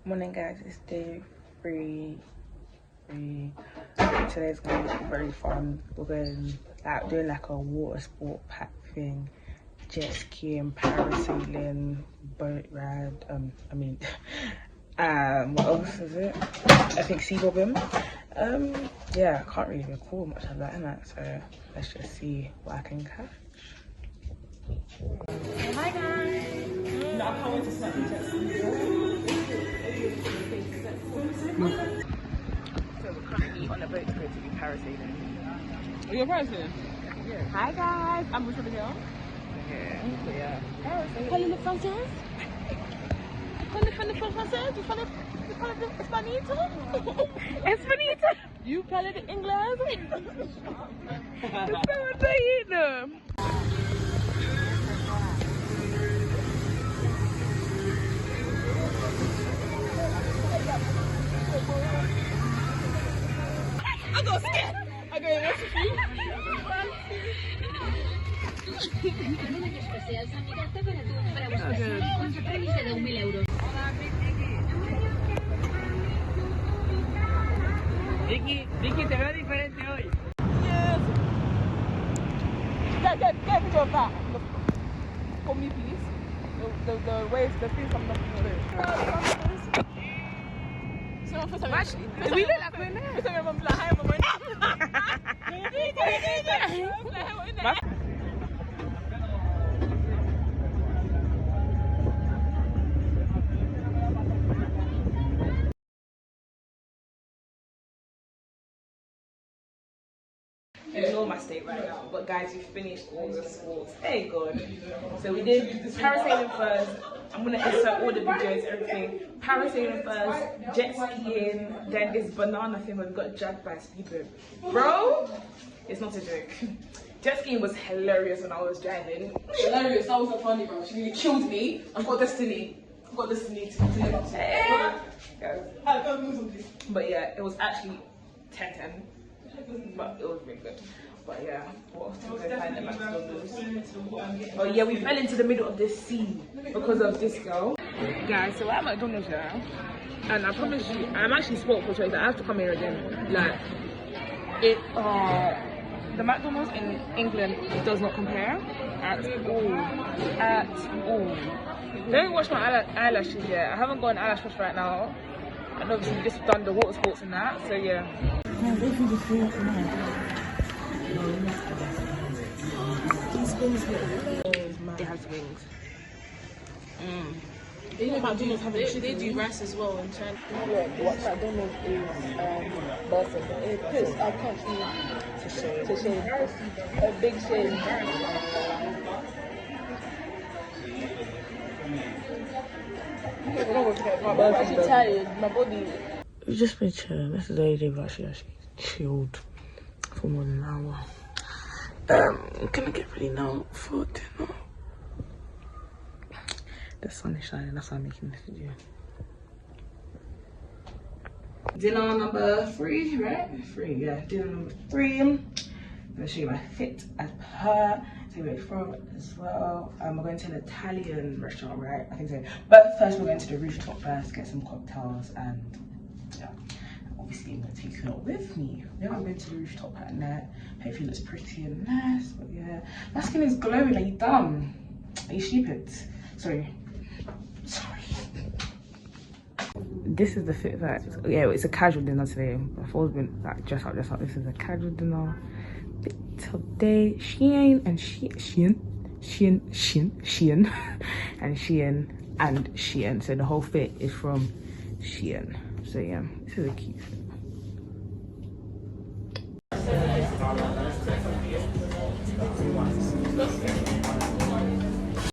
Morning guys, it's day three. Today's gonna be very fun. We're going doing like a water sport pack thing, jet skiing, parasailing, boat ride. What else is it? I think sea bobbing. Yeah, I can't really record much of that, innit? So let's just see what I can catch. Hi guys! No, I can't wait to snap the jet ski. So we're currently on a boat to go to be parasailing. Oh, you're parasailing? Yeah. Hi guys! I'm Bush the girl. Yeah. Parlez le français? Parlez le français? Tu parles Espanito? Espanito? You parle the English? I got scared. I go, what's the food? Vicky, te veo diferente hoy. Yes. Get a picture of that. For me, please. The waves, the things I'm not doing. Do we look like we're there? Ignore my state right now, but guys, we finished all the sports. Hey God. So we did parasailing first. I'm gonna insert all the videos, everything. Parasailing first, jet skiing, then this banana thing where we got dragged by a speedboat. Bro, it's not a joke. Jet skiing was hilarious when I was driving. Hilarious, that was so funny, bro. She really killed me. I've got destiny. I've got destiny to live up to. But yeah, it was actually 10-10. But it was really good. But yeah, what else did I find the oh yeah, we fell into the middle of the sea because of this girl. Guys, so we're at McDonald's now, and I promise you, I'm actually spoiled for choice. I have to come here again. Like, the McDonald's in England does not compare at all. At all. Don't wash my eyelashes yet. I haven't got an eyelash wash right now, and obviously we just done the water sports and that. So yeah. It has wings. They do rice as well in China. Look, what McDonald's is Barcelona. It puts our country to shame. A big shame. I'm actually tired. My body. We've just been chilling. This is the only day we've actually chilled for more than an hour. I'm gonna get ready now for dinner. The sun is shining, that's why I'm making this video. Dinner number 3, right? 3, yeah. Dinner number 3. I'm gonna show you my fit as per. So we're from as well. We're going to an Italian restaurant, right? I think so. But first we're going to the rooftop first, get some cocktails, and yeah. Obviously I'm gonna take you out with me. Yeah, I'm going to the rooftop at night. Hopefully it looks pretty and nice, but yeah. My skin is glowing. Are you dumb? Are you stupid? Sorry. This is the fit that, yeah, it's a casual dinner today. I've always been like dress up. This is a casual dinner today. Shein and Shein and Shein. So the whole fit is from Shein. So yeah, this is a cute fit.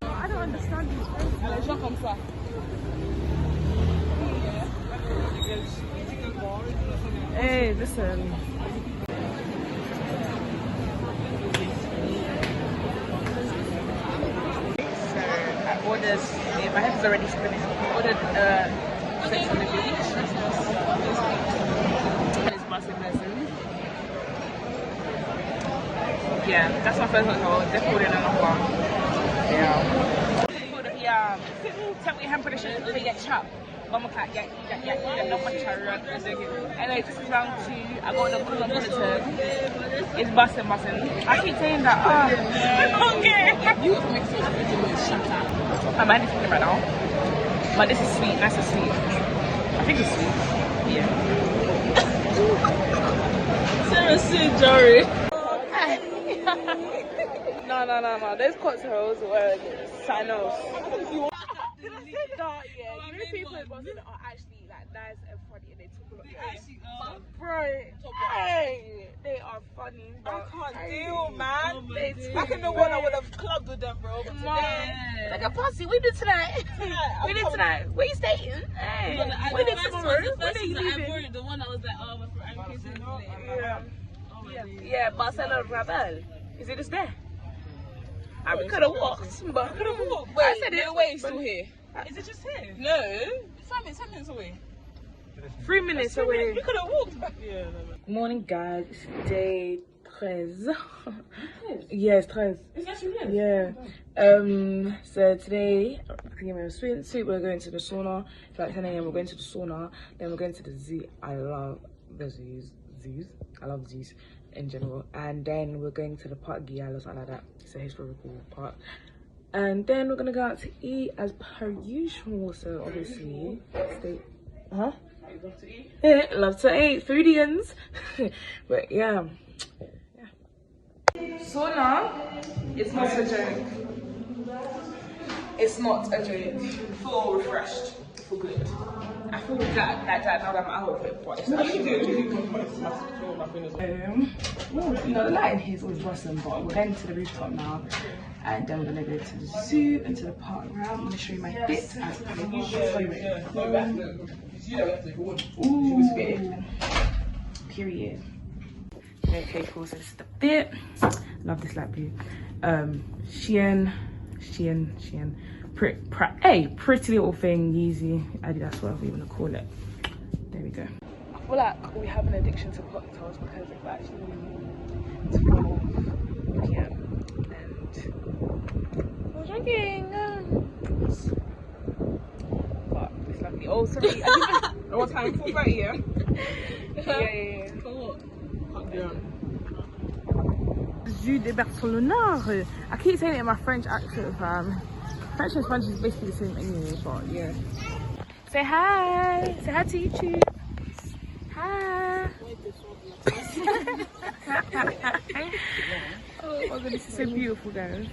I don't understand these friends. Hey, listen. So I ordered, my head is already spinning. I ordered Sex on the Beach. And it's Barcelona. Yeah, that's my first one. So I'll just put in another one. Yeah. fam. Tell me how British is to get chopped. Mama can't get no much around. Anyway, this is round 2. I got the cooler bulletin. It's busting. I keep saying that. Okay. You make sense. I'm anything right now. But this is sweet, nice and sweet. I think it's sweet. Yeah. Seriously, Jory. No. Those cocktails were Sanos. Yeah, you know people in Barcelona are actually like nice and funny and they talk a lot of things. But bro, hey, they are funny. I can't deal, man. Oh Back in the world, I would have clubbed with them, bro. But today, like a party, we did tonight. We did tonight. Where you staying? Hey, we did tomorrow. When are you leaving? the one that was like, oh, Yeah, Barcelona Rabel. Is it just there? We could have walked, but could have walked. I said no way, it's still here. Is it just here? No, 5 minutes away. 3 minutes away. We could have walked back. Yeah. Morning, guys. It's day 13. Yeah, it's 13. It's actually Yeah. So today, I think I'm in a swimsuit. We're going to the sauna. It's like 10 a.m. We're going to the sauna. Then we're going to the zoo. I love the zoos. I love zoos in general. And then we're going to the park guell or something like that. It's a historical park. And then we're gonna go out to eat as per usual. So obviously, stay. Huh? You love to eat? Yeah, love to eat, foodians. But yeah. Sauna, it's not a joke. It's not a joke. Feel refreshed. Feel good. I feel like that now that I'm out of it, but it's actually good. The lighting here is always awesome, but we're going to the rooftop now, and then we're gonna go to the zoo and to the park round. I'm gonna show you my fit as per usual. Ooh, period. Okay, cool. So this is the fit. Love this light blue. Shein. Pretty little thing, Yeezy. That's what we want to call it. There we go. I feel like we have an addiction to cocktails because it's actually 12 p.m. and we're drinking. But it's lovely. Oh, sorry. What time? 4:30, yeah? Yeah. Zoo de Barcelona. I keep saying it in my French accent, fam. French and Spanish is basically the same anyway, but yeah. Say hi. Say hi to YouTube. Hi. Oh my god, this is so beautiful, guys.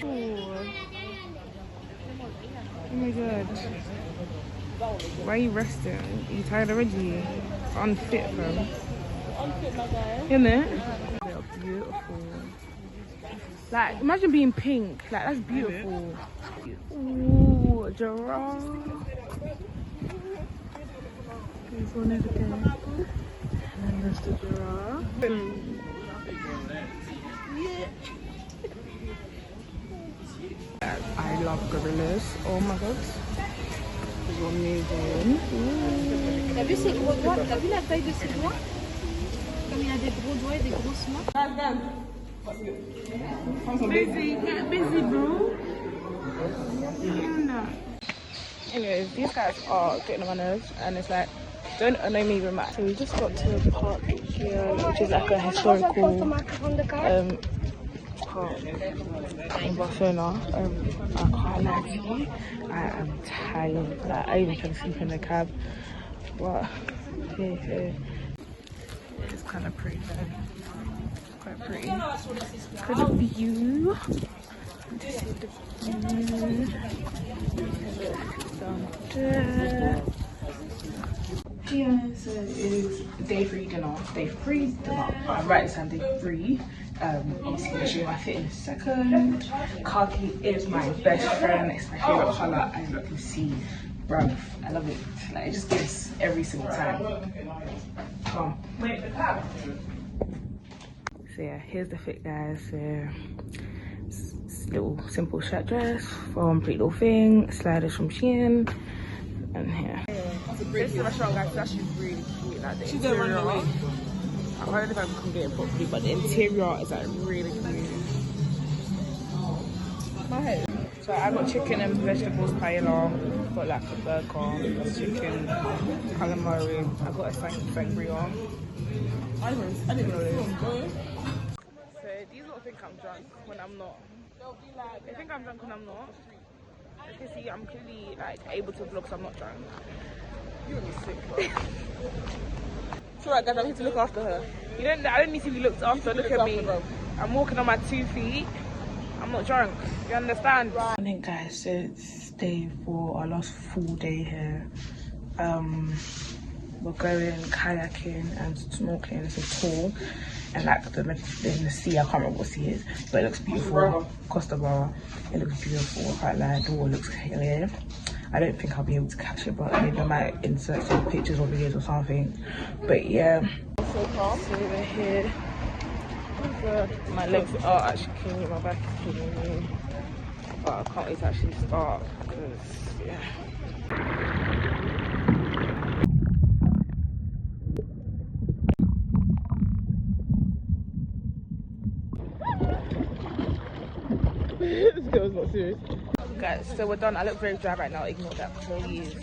Oh my god. Why are you resting? Are you tired already? Unfit, fam. Unfit, my guy. Isn't it? They're beautiful. Like, imagine being pink. Like, that's beautiful. Ooh, a giraffe. There's one over there. And there's the giraffe. I love gorillas. Oh my god. It's amazing. T'as vu ces gros doigts? T'as vu la taille de ces doigts? Comme il y a des gros doigts et des grosses mains. Busy, get busy, bro. Anyways, these guys are getting on my nerves, and it's like, don't annoy me with that. So we just got to a park here, which is like a historical park in Barcelona. I can't lie to you, I am tired. Like, I even tried to sleep in the cab, but yeah. It's kind of pretty though. Quite pretty. Look at the view. This is the view. Down there. Yeah, so it is day 3 dinner. Day 3 dinner. Right this time, day 3. Obviously I'm gonna show you my fit in a second. Khaki is my best friend. It's my favorite color, as you can see. Bruv, I love it. Like, it just gives every single time. Come on. So yeah, here's the fit, guys. So it's a little simple shirt dress from Pretty Little Thing, sliders from Shein, and here. This is the restaurant, guys. It's actually really cute. Like, the interior, I don't know if I can get it properly, but the interior is like really cute. My head. So I got chicken and vegetables paella, got like a burger, chicken, calamari, I got a sangria. I didn't know this. So these lot think I'm drunk when I'm not. They think I'm drunk when I'm not. As you can see, I'm clearly like able to vlog, so I'm not drunk. You're gonna be sick, bro. It's alright guys, I'm here to look after her. I don't need to be looked after, look at me. I'm walking on my 2 feet. I'm not drunk, you understand? Morning guys, so it's day 4, our last full day here. We're going kayaking and snorkeling. It's a tour, and like in the sea, I can't remember what sea it is, but it looks beautiful. Costa Brava, it looks beautiful. I can't lie, the water looks clear. I don't think I'll be able to catch it, but maybe I might insert some pictures or videos or something. But yeah, so we're here. My legs are actually killing me, my back is killing me, but I can't wait to actually start because yeah. This girl's not serious. Guys, so we're done. I look very dry right now, ignore that please.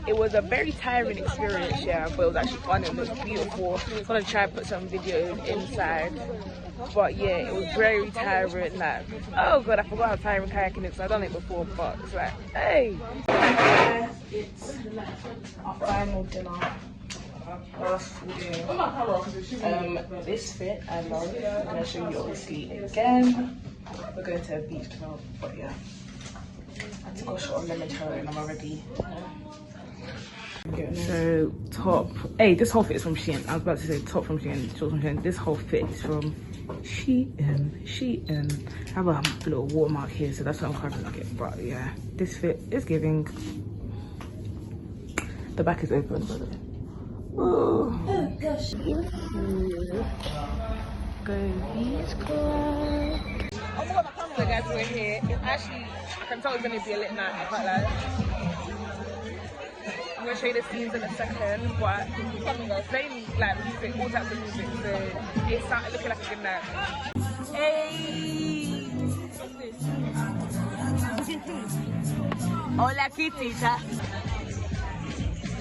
It was a very tiring experience, yeah, but it was actually fun and it was beautiful. I'm gonna try and put some videos inside. But yeah, it was very tiring. Like, oh god, I forgot how tiring kayaking is. I've done it before, but it's like, hey. It's our final dinner. Last full day. This fit I love. I'm gonna show you obviously again. We're going to a beach club, but yeah. I had to go short of lemon cherry and I'm already. So top, hey, this whole fit is from Shein. I was about to say top from Shein, short from Shein. This whole fit is from Shein. I have a little watermark here, so that's what I'm covering it. But yeah, this fit is giving. The back is open, by the way. Oh gosh. Go beach club. Oh my god, my camera guys were here. It's actually, I can tell it's gonna be a lit night, I can't lie. I'm gonna show you the scenes in a second, but playing like music, all types of music, so it started looking like a good night. Hey! Hola Kitita.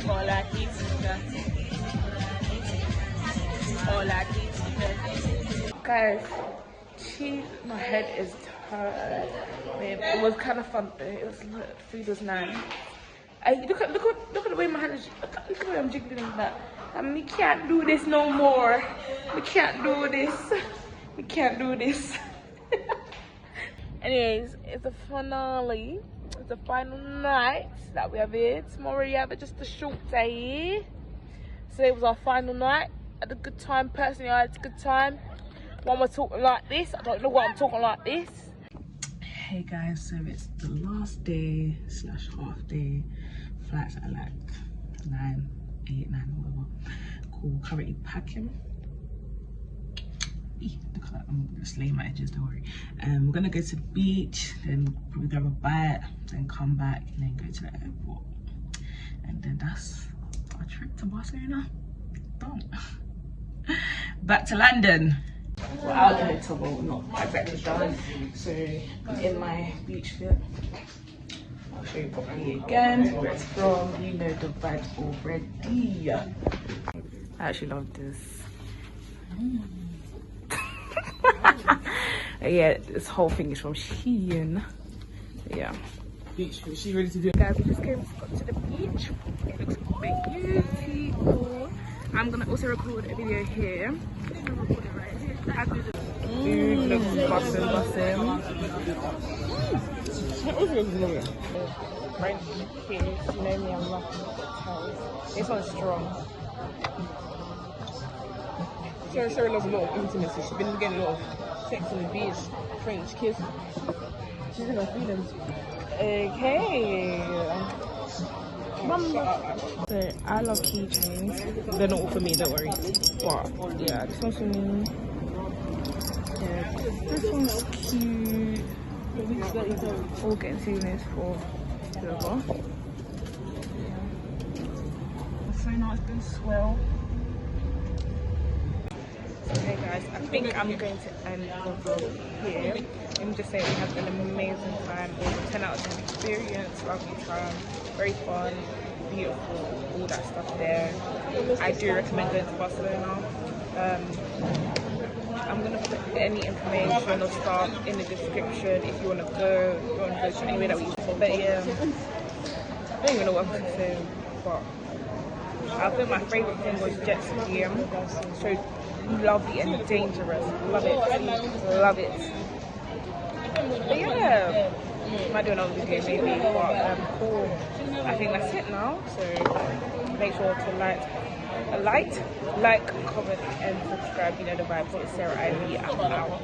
Hola Kitita. Hola Kitita. Guys, my head is tired. It was kind of fun though. It was, food was nice. Look at the way my hand is. Look at the way I'm jiggling like that. We can't do this no more. We can't do this. We can't do this. Anyways, it's the finale. It's the final night that we have here. Tomorrow you have just a short day. So it was our final night. I had a good time. Personally, I had a good time. Why am I talking like this? I don't know why I'm talking like this. Hey guys, so it's the last day / half day. Flights at like 9, 8, 9, whatever. Cool, currently packing. Look at that, I'm just laying my edges, don't worry. We're gonna go to the beach, then probably grab a bite, then come back, and then go to the airport. And then that's our trip to Barcelona. Done. Back to London. We're out in the towel, not exactly done. So in my beach fit. I'll show you properly again where it's from. You know the vibe already. I actually love this. Yeah, this whole thing is from Shein. Yeah. Beach, is she ready to do it? Guys, we just came to the beach. It looks beautiful. I'm gonna also record a video here. I'm gonna record it right here. Food looks bussin'. Right here, you know me, I'm lucky. This one's strong. Sarah loves a lot of intimacy. She's been getting a lot of sex on the beach, French kiss. She's in her feelings. Okay. So I love keychains. They're not all for me, don't worry. But yeah, this one's for me. Yeah, this one's cute. All getting souvenirs for whoever. So now it's been swell. So Hey guys, I think I'm going to end the vlog here. Let me just say we had an amazing time. It was a 10 out of 10 experience, lovely time, very fun, beautiful, all that stuff there. I do recommend going to Barcelona. I'm going to put any information or stuff in the description if you want to go. If you want to go to anywhere that we used for. But yeah, I don't even know what I'm going to say, but I think my favourite thing was Jetskiing. So lovely and dangerous. Love it. Love it. But yeah, might do another video maybe, but cool. I think that's it now. So make sure to like, comment and subscribe. You know the vibes. It's Saraaahh. I'm out.